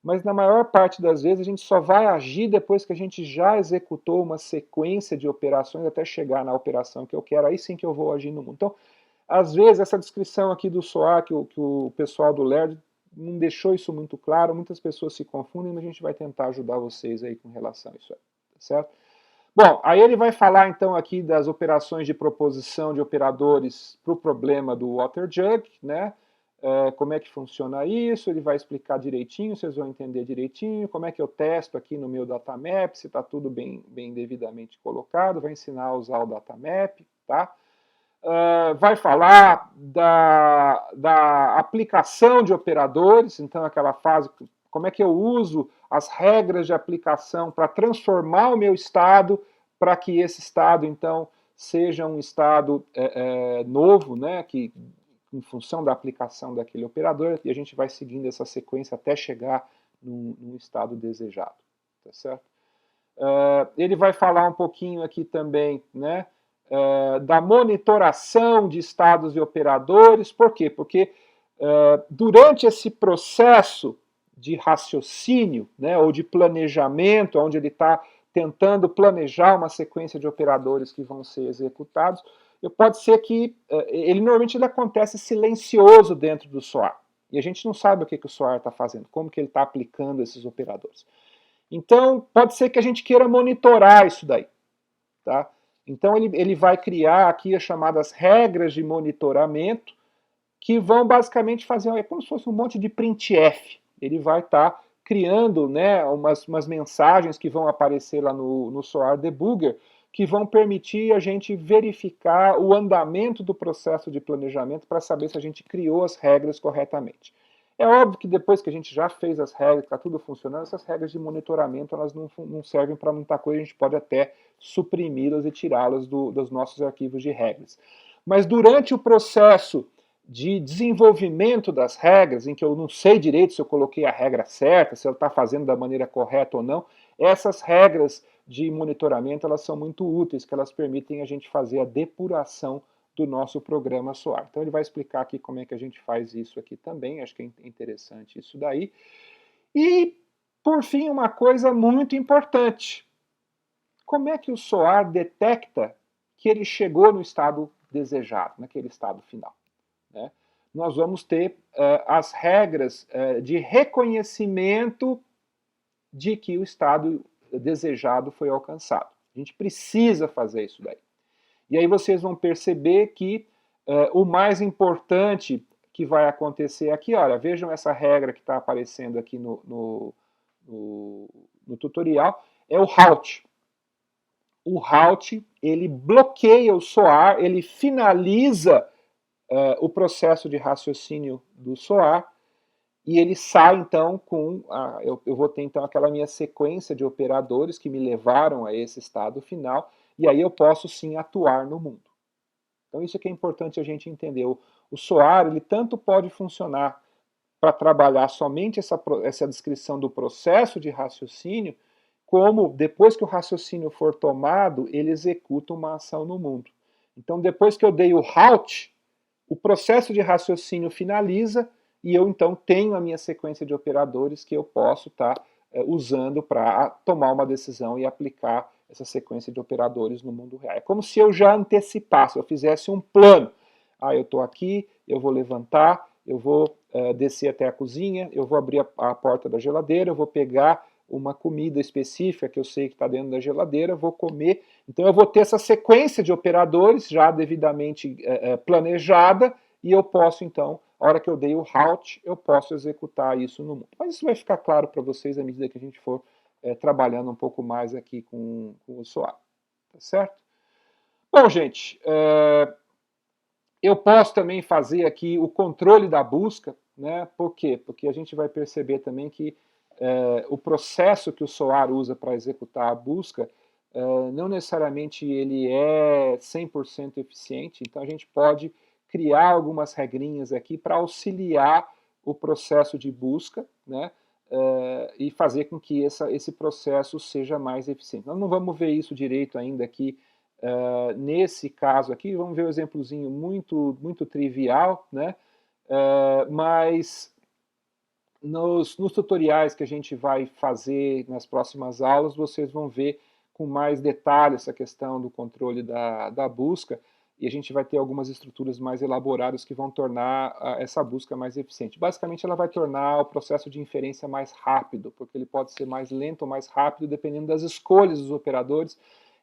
Mas na maior parte das vezes a gente só vai agir depois que a gente já executou uma sequência de operações até chegar na operação que eu quero, aí sim que eu vou agir no mundo. Então, às vezes, essa descrição aqui do SOAR, que o pessoal do LERD não deixou isso muito claro, muitas pessoas se confundem, mas a gente vai tentar ajudar vocês aí com relação a isso aí, tá certo? Bom, aí ele vai falar então aqui das operações de proposição de operadores para o problema do water jug, né? Como é que funciona isso, ele vai explicar direitinho, vocês vão entender direitinho, como é que eu testo aqui no meu datamap, se está tudo bem devidamente colocado, vai ensinar a usar o datamap, tá? vai falar da aplicação de operadores, então aquela fase, como é que eu uso as regras de aplicação para transformar o meu estado, para que esse estado, então, seja um estado novo, né, que, em função da aplicação daquele operador, e a gente vai seguindo essa sequência até chegar num estado desejado, tá certo? Ele vai falar um pouquinho aqui também, né, da monitoração de estados e operadores. Por quê? Porque durante esse processo de raciocínio, né, ou de planejamento, onde ele está tentando planejar uma sequência de operadores que vão ser executados, pode ser que ele normalmente acontece silencioso dentro do SOAR. E a gente não sabe o que o SOAR está fazendo, como que ele está aplicando esses operadores. Então, pode ser que a gente queira monitorar isso daí. Tá? Então, ele vai criar aqui as chamadas regras de monitoramento, que vão basicamente fazer, é como se fosse um monte de printf. Ele vai estar criando, né, umas mensagens que vão aparecer lá no SOAR Debugger, que vão permitir a gente verificar o andamento do processo de planejamento para saber se a gente criou as regras corretamente. É óbvio que depois que a gente já fez as regras, está tudo funcionando, essas regras de monitoramento elas não servem para muita coisa, a gente pode até suprimi-las e tirá-las dos nossos arquivos de regras. Mas durante o processo de desenvolvimento das regras, em que eu não sei direito se eu coloquei a regra certa, se ela está fazendo da maneira correta ou não, essas regras de monitoramento elas são muito úteis, que elas permitem a gente fazer a depuração do nosso programa SOAR. Então ele vai explicar aqui como é que a gente faz isso aqui também, acho que é interessante isso daí. E, por fim, uma coisa muito importante. Como é que o SOAR detecta que ele chegou no estado desejado, naquele estado final? Né? Nós vamos ter as regras de reconhecimento de que o estado desejado foi alcançado. A gente precisa fazer isso daí. E aí vocês vão perceber que o mais importante que vai acontecer aqui, olha, vejam essa regra que está aparecendo aqui no tutorial, é o halt. O halt, ele bloqueia o SOAR, ele finaliza o processo de raciocínio do SOAR e ele sai então com, eu vou ter então aquela minha sequência de operadores que me levaram a esse estado final e aí eu posso sim atuar no mundo. Então isso que é importante a gente entender. O SOAR, ele tanto pode funcionar para trabalhar somente essa descrição do processo de raciocínio, como depois que o raciocínio for tomado, ele executa uma ação no mundo. Então depois que eu dei o halt, o processo de raciocínio finaliza e eu então tenho a minha sequência de operadores que eu posso estar usando para tomar uma decisão e aplicar essa sequência de operadores no mundo real. É como se eu já antecipasse, eu fizesse um plano. Eu estou aqui, eu vou levantar, eu vou descer até a cozinha, eu vou abrir a porta da geladeira, eu vou pegar uma comida específica que eu sei que está dentro da geladeira, vou comer. Então eu vou ter essa sequência de operadores já devidamente planejada e eu posso então, a hora que eu dei o halt, eu posso executar isso no mundo. Mas isso vai ficar claro para vocês à medida que a gente for trabalhando um pouco mais aqui com o SOAR. Tá certo? Bom, gente, eu posso também fazer aqui o controle da busca, né? Por quê? Porque a gente vai perceber também que o processo que o SOAR usa para executar a busca não necessariamente ele é 100% eficiente, então a gente pode criar algumas regrinhas aqui para auxiliar o processo de busca, né? E fazer com que esse processo seja mais eficiente. Nós não vamos ver isso direito ainda aqui nesse caso aqui, vamos ver um exemplozinho muito trivial, né? Mas nos tutoriais que a gente vai fazer nas próximas aulas, vocês vão ver com mais detalhe essa questão do controle da busca, e a gente vai ter algumas estruturas mais elaboradas que vão tornar essa busca mais eficiente. Basicamente, ela vai tornar o processo de inferência mais rápido, porque ele pode ser mais lento ou mais rápido, dependendo das escolhas dos operadores.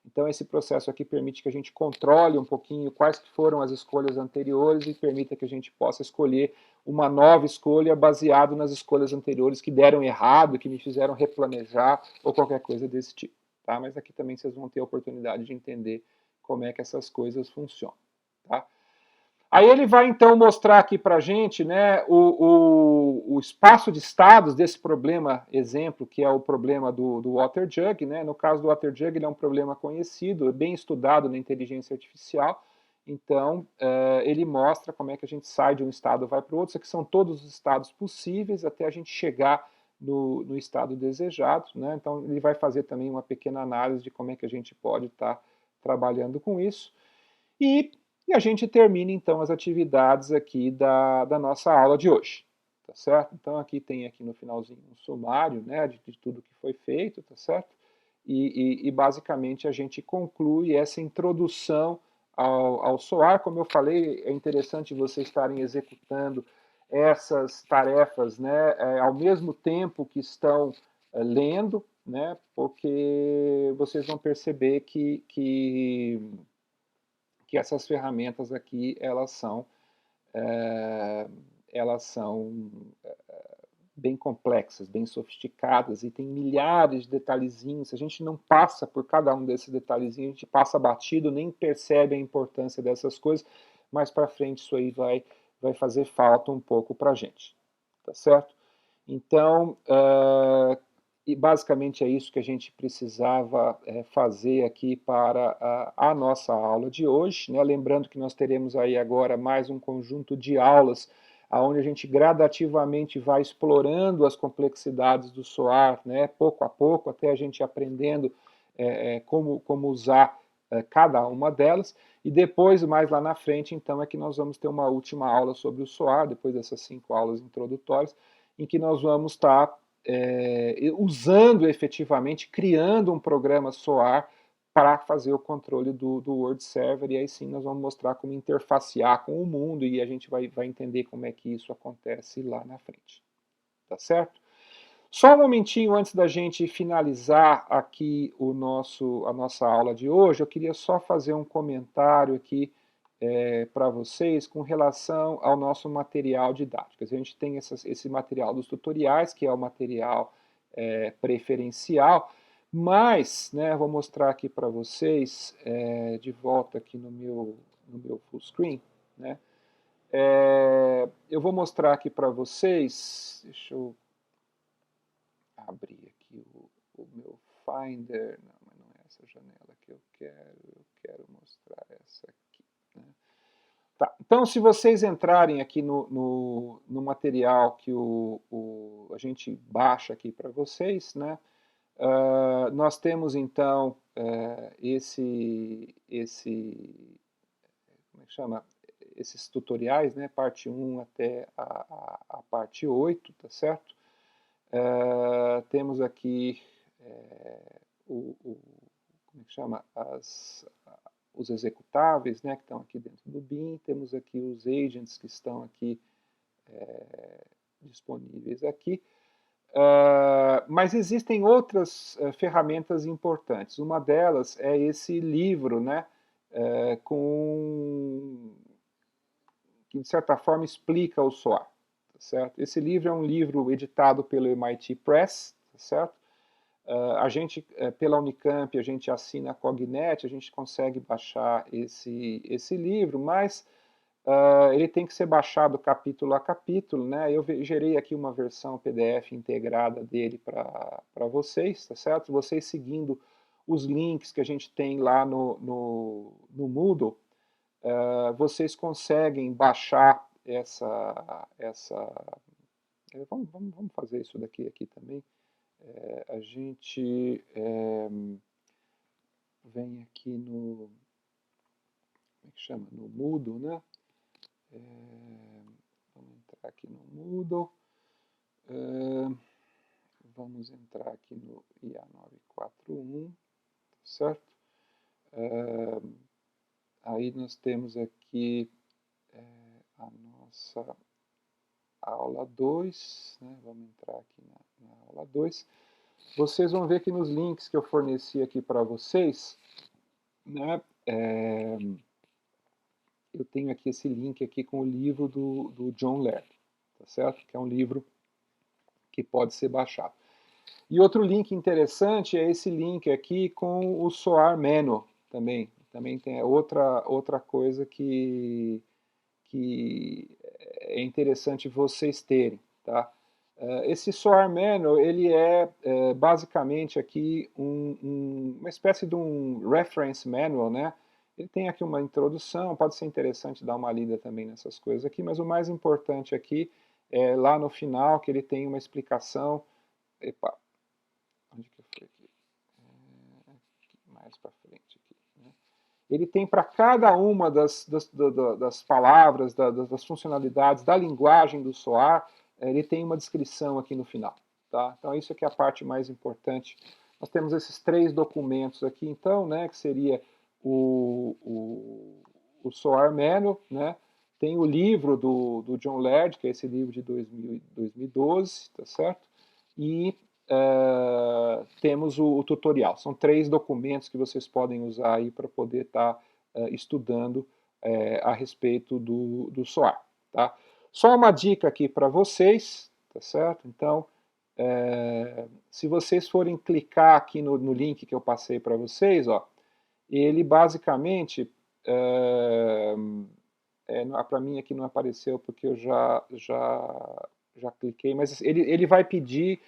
Então esse processo aqui permite que a gente controle um pouquinho quais foram as escolhas anteriores e permita que a gente possa escolher uma nova escolha baseado nas escolhas anteriores que deram errado, que me fizeram replanejar ou qualquer coisa desse tipo. Tá? Mas aqui também vocês vão ter a oportunidade de entender como é que essas coisas funcionam. Tá? Aí ele vai então mostrar aqui para a gente, né, o espaço de estados desse problema, exemplo, que é o problema do water jug. Né? No caso do water jug, ele é um problema conhecido, bem estudado na inteligência artificial. Então, ele mostra como é que a gente sai de um estado e vai para o outro. Isso aqui são todos os estados possíveis até a gente chegar no estado desejado. Né? Então, ele vai fazer também uma pequena análise de como é que a gente pode estar trabalhando com isso. E a gente termina, então, as atividades aqui da nossa aula de hoje, tá certo? Então, aqui tem aqui no finalzinho um sumário, né, de tudo que foi feito, tá certo? E basicamente, a gente conclui essa introdução ao SOAR. Como eu falei, é interessante vocês estarem executando essas tarefas, né, ao mesmo tempo que estão lendo, né, porque vocês vão perceber que essas ferramentas aqui elas são bem complexas, bem sofisticadas e tem milhares de detalhezinhos. Se a gente não passa por cada um desses detalhezinhos, a gente passa batido, nem percebe a importância dessas coisas. Mais para frente isso aí vai fazer falta um pouco para a gente, tá certo? Então, e basicamente é isso que a gente precisava fazer aqui para a nossa aula de hoje. Né? Lembrando que nós teremos aí agora mais um conjunto de aulas onde a gente gradativamente vai explorando as complexidades do SOAR, né? Pouco a pouco, até a gente aprendendo como usar cada uma delas. E depois, mais lá na frente, então, é que nós vamos ter uma última aula sobre o SOAR, depois dessas 5 aulas introdutórias, em que nós vamos estar usando efetivamente, criando um programa SOAR para fazer o controle do Word Server, e aí sim nós vamos mostrar como interfacear com o mundo, e a gente vai entender como é que isso acontece lá na frente. Tá certo? Só um momentinho antes da gente finalizar aqui a nossa aula de hoje, eu queria só fazer um comentário aqui para vocês com relação ao nosso material didático. A gente tem esse material dos tutoriais, que é o material preferencial, mas, né, vou mostrar aqui para vocês, de volta aqui no meu full screen, né, eu vou mostrar aqui para vocês, deixa eu abrir aqui o meu Finder, não, mas não é essa janela que eu quero mostrar essa aqui. Né? Tá, então, se vocês entrarem aqui no material que a gente baixa aqui para vocês, né, nós temos então como é que chama? Esses tutoriais, né, parte 1 até a parte 8, tá certo? Temos aqui como é que chama? Os executáveis, né, que estão aqui dentro do BIM, temos aqui os agents que estão aqui disponíveis aqui. Mas existem outras ferramentas importantes. Uma delas é esse livro, né, que de certa forma explica o SOAR. Tá certo? Esse livro é um livro editado pelo MIT Press, tá certo? A gente, pela Unicamp, a gente assina a Cognet, a gente consegue baixar esse livro, mas ele tem que ser baixado capítulo a capítulo, né? Eu gerei aqui uma versão PDF integrada dele para vocês, tá certo? Vocês seguindo os links que a gente tem lá no Moodle, vocês conseguem baixar vamos fazer isso daqui aqui também. A gente vem aqui como é que chama? No Moodle, né? Vamos entrar aqui no Moodle. Vamos entrar aqui no IA941, certo? Aí nós temos aqui a nossa aula 2, né? Vamos entrar aqui na aula 2. Vocês vão ver que nos links que eu forneci aqui para vocês, né, eu tenho aqui esse link aqui com o livro do John Laird, tá certo? Que é um livro que pode ser baixado. E outro link interessante é esse link aqui com o SOAR Manual também, Também tem outra coisa que é interessante vocês terem, tá? Esse SOAR Manual, ele é basicamente aqui uma espécie de um reference manual, né? Ele tem aqui uma introdução, pode ser interessante dar uma lida também nessas coisas aqui, mas o mais importante aqui é lá no final, que ele tem uma explicação. Epa, onde que eu fui aqui? Aqui mais para frente aqui, né? Ele tem para cada uma das palavras, das funcionalidades, da linguagem do SOAR, ele tem uma descrição aqui no final. Tá? Então, isso aqui é a parte mais importante. Nós temos esses 3 documentos aqui, então, né, que seria o SOAR Manual, né? Tem o livro do John Laird, que é esse livro de 2012, tá certo? E temos o tutorial. São 3 documentos que vocês podem usar aí para poder estar estudando a respeito do SOAR. Tá? Só uma dica aqui para vocês, tá certo? Então, se vocês forem clicar aqui no link que eu passei para vocês, ó, ele basicamente, para mim aqui não apareceu porque eu já cliquei, mas ele vai pedir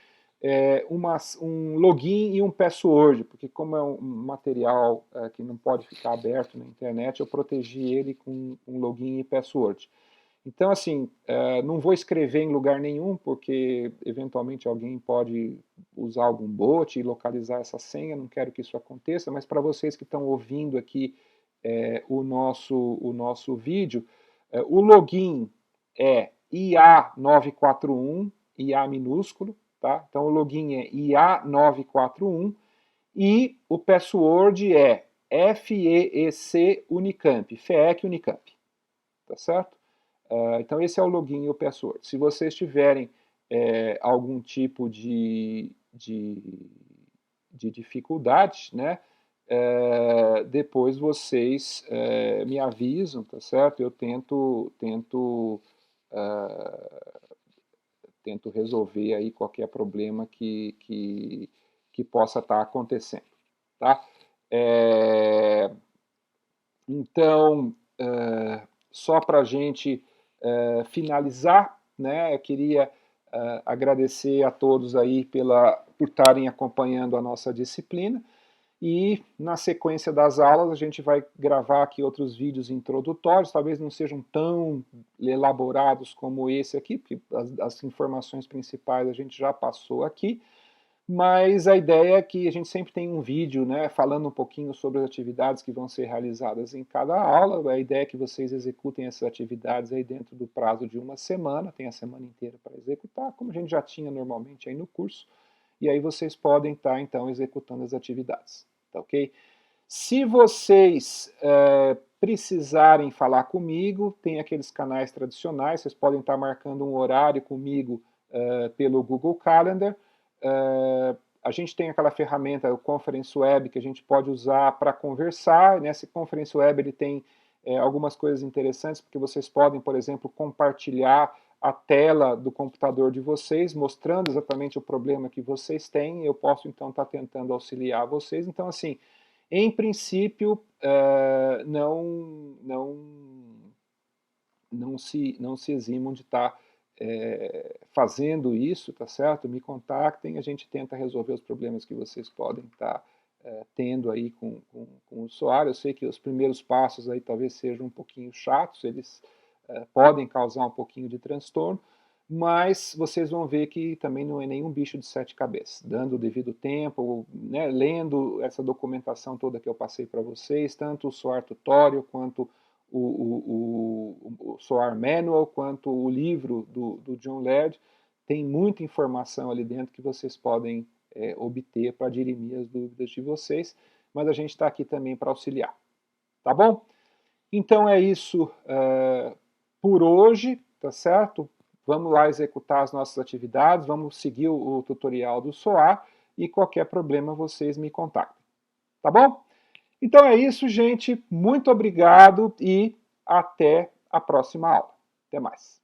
um login e um password, porque como é um material que não pode ficar aberto na internet, eu protegi ele com um login e password. Então, assim, não vou escrever em lugar nenhum, porque eventualmente alguém pode usar algum bot e localizar essa senha, não quero que isso aconteça, mas para vocês que estão ouvindo aqui o nosso vídeo, o login é IA941, IA minúsculo, tá? Então o login é IA941 e o password é FEEC Unicamp, FEEC Unicamp, tá certo? Então esse é o login e o password. Se vocês tiverem algum tipo de dificuldade, né, depois vocês me avisam, tá certo? Eu tento resolver aí qualquer problema que possa estar acontecendo, tá? Então, só para a gente finalizar, né, eu queria agradecer a todos aí por estarem acompanhando a nossa disciplina. E na sequência das aulas a gente vai gravar aqui outros vídeos introdutórios, talvez não sejam tão elaborados como esse aqui, porque as informações principais a gente já passou aqui, mas a ideia é que a gente sempre tem um vídeo, né, falando um pouquinho sobre as atividades que vão ser realizadas em cada aula. A ideia é que vocês executem essas atividades aí dentro do prazo de uma semana, tem a semana inteira para executar, como a gente já tinha normalmente aí no curso, e aí vocês podem estar, então, executando as atividades, tá ok? Se vocês precisarem falar comigo, tem aqueles canais tradicionais, vocês podem estar marcando um horário comigo pelo Google Calendar. A gente tem aquela ferramenta, o Conference Web, que a gente pode usar para conversar. Nesse Conference Web ele tem algumas coisas interessantes, porque vocês podem, por exemplo, compartilhar a tela do computador de vocês, mostrando exatamente o problema que vocês têm. Eu posso, então, estar tentando auxiliar vocês. Então, assim, em princípio, não se eximam de estar fazendo isso, tá certo? Me contactem, a gente tenta resolver os problemas que vocês podem estar tendo aí com o SOAR. Eu sei que os primeiros passos aí talvez sejam um pouquinho chatos, eles podem causar um pouquinho de transtorno, mas vocês vão ver que também não é nenhum bicho de 7 cabeças. Dando o devido tempo, né, lendo essa documentação toda que eu passei para vocês, tanto o SOAR Tutorial quanto o SOAR Manual, quanto o livro do John Laird, tem muita informação ali dentro que vocês podem obter para dirimir as dúvidas de vocês, mas a gente está aqui também para auxiliar. Tá bom? Então é isso por hoje, tá certo? Vamos lá executar as nossas atividades, vamos seguir o tutorial do SOAR e qualquer problema vocês me contactem. Tá bom? Então é isso, gente. Muito obrigado e até a próxima aula. Até mais.